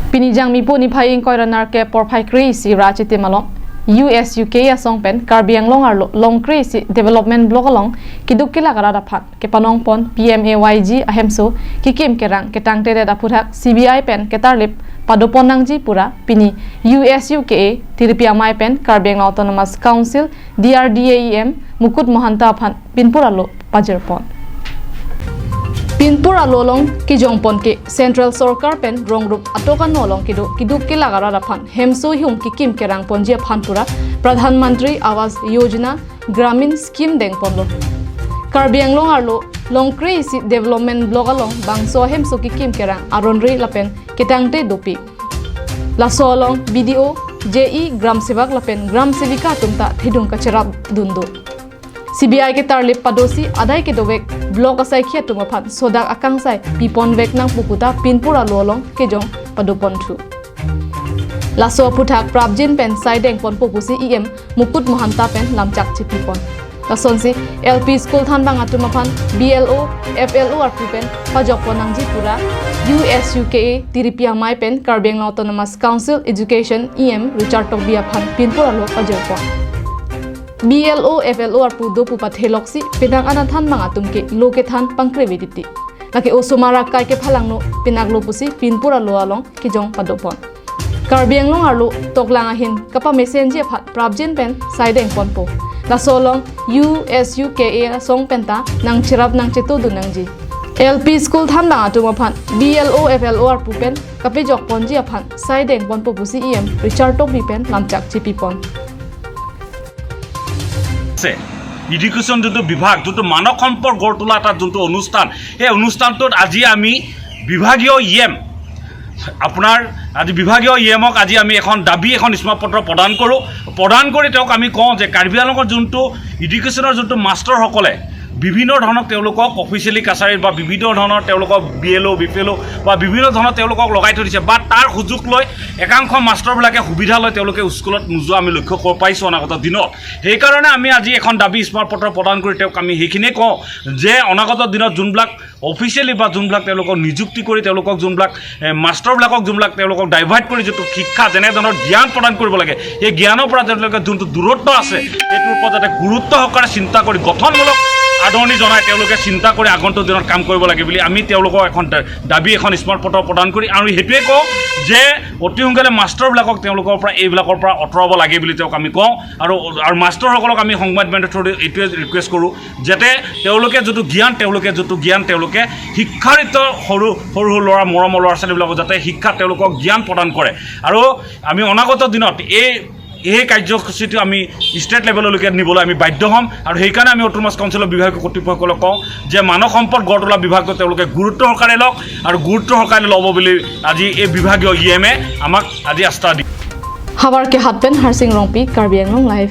Pinijang mi po ni phai koiranar ke por phai kri si rachiti malong US UK asong pen Karbiang longar long kri si development block along kiduk kila garada phat ke panong pon PMAYG ahemso kikim kerang ketang tere da puthak CBI pen ketarlip padopon nangji pura pini US UK tiripia mai pen Karbiang Autonomous Council DRDAEM Mukut Mohanta phan pinpura lo pajerpon Pinpura lolong ki jongpon ke Central Sarkar pen ronggrup atokan nolong kiduk ki lagara raphan hemso hum ki kim kerang ponje phanpura Pradhan Mantri Awas Yojana Gramin Scheme deng ponlo Karbiang longarlo longkri si development block along bangso hemso ki kim kerang aronri lapen kitangte dopi la solong BDO JE Gram Sevak lapen Gram Sevika tumta thidung kacharap dundo CBI ke tarlip padosi adai ke dowek blok asai khia tuma phat sodak akang sai pipon vek nang pukuta pinpura lolong ke jong padopon thu laso puthak prabjin pen sai deng pon popusi em Mukut Mohanta pen lamchak chipipon lasonsi LP school than bang atuma phan BLO FLO ar pen pajok ponangji pura US UK tiripia mai pen Karbiang Autonomous Council Education EM Richard Tobia phan pinpura lo pajok BLO FLO ar pu do pu patheloksi pinang anathan mangatum ke loke than pangkreviditi laki osomara kai ke phalangno pinaglo pusi pinpura lo along ki jong padopon Karbiang long arlo toklanga hin kapa messenger phat prabjen pen saideng ponpo la solong US UK song penta nang chirap nang chetu dunangji LP school than bang atuma phan BLO FLO ar pu pen kape jok ponji aphan saideng ponpo pusi em Richard Tobi pen lamchak chipipon education যোনটো বিভাগ যোনটো মানৱ সম্পদ গঢ় তোলা এটা যোনটো অনুষ্ঠান সেই অনুষ্ঠানটোত আজি আমি বিভাগীয় ইএম আপোনাৰ আজি বিভাগীয় ইএমক আজি আমি এখন দাবী এখন স্মাৰকপত্ৰ প্ৰদান কৰি তেওঁক আমি কওঁ যে কাৰ্বি আংলঙৰ যোনটো এডুকেশ্যনৰ যোনটো মাষ্টৰসকলে বিভিন্ন ধৰণৰ তেওঁলোকক অফিচিয়েলি কাছাৰীত বা বিভিন্ন ধৰণৰ তেওঁলোকক BLO BPLO বা বিভিন্ন ধৰণৰ তেওঁলোকক লগাই থৈ দিছে বা তাৰ সুযোগ লৈ একাংশ মাষ্টৰবিলাকে সুবিধা লৈ তেওঁলোকে স্কুলত নোযোৱা আমি লক্ষ্য কৰিব পাইছোঁ অনাগত দিনত সেইকাৰণে আমি আজি এখন দাবী স্মাৰকপত্ৰ প্ৰদান কৰি তেওঁক আমি সেইখিনিয়ে কওঁ যে অনাগত দিনত যোনবিলাক অফিচিয়েলি বা যোনবিলাক তেওঁলোকক নিযুক্তি কৰি তেওঁলোকক যোনবিলাক মাষ্টৰবিলাকক যোনবিলাক তেওঁলোকক ডাইভাৰ্ট কৰি যিটো শিক্ষা যেনেধৰণৰ জ্ঞান প্ৰদান কৰিব লাগে সেই জ্ঞানৰ পৰা তেওঁলোকে যোনটো দূৰত্ব আছে সেইটোৰ ওপৰত যাতে গুৰুত্ব সহকাৰে চিন্তা কৰি গঠনমূলক আদৰণি জনাই তেওঁলোকে চিন্তা কৰি আগন্তুক দিনত কাম কৰিব লাগে বুলি আমি তেওঁলোকক এখন দাবী এখন স্মাৰকপত্ৰ প্ৰদান কৰি আৰু সেইটোৱে কওঁ যে অতি সোনকালে মাষ্টৰবিলাকক তেওঁলোকৰ পৰা এইবিলাকৰ পৰা আঁতৰাব লাগে বুলি তেওঁক আমি কওঁ আৰু মাষ্টৰসকলক আমি সংবাদ মাধ্যমৰ থ্ৰুৰে এইটোৱে ৰিকুৱেষ্ট কৰোঁ যাতে তেওঁলোকে যিটো জ্ঞান তেওঁলোকে শিক্ষাৰিত সৰু সৰু ল'ৰা মৰমৰ ল'ৰা ছোৱালীবিলাকক যাতে শিক্ষা তেওঁলোকক জ্ঞান প্ৰদান কৰে আৰু আমি অনাগত দিনত এই কাৰ্যসূচীটো আমি ষ্টেট লেভেললৈকে নিবলৈ আমি বাধ্য হ'ম আৰু সেইকাৰণে আমি অটোনমাছ কাউন্সিলৰ বিভাগীয় কৰ্তৃপক্ষসকলক কওঁ যে মানৱ সম্পদ গঢ় তোলা বিভাগটো তেওঁলোকে গুৰুত্ব সহকাৰে লওক আৰু গুৰুত্ব সহকাৰে ল'ব বুলি আজি এই বিভাগীয় ইএমে আমাক আজি আস্থা দিয়ে হাৱাৰ কে হাতপেন হাৰসিং ৰংপি কাৰ্বি আংলং লাইভ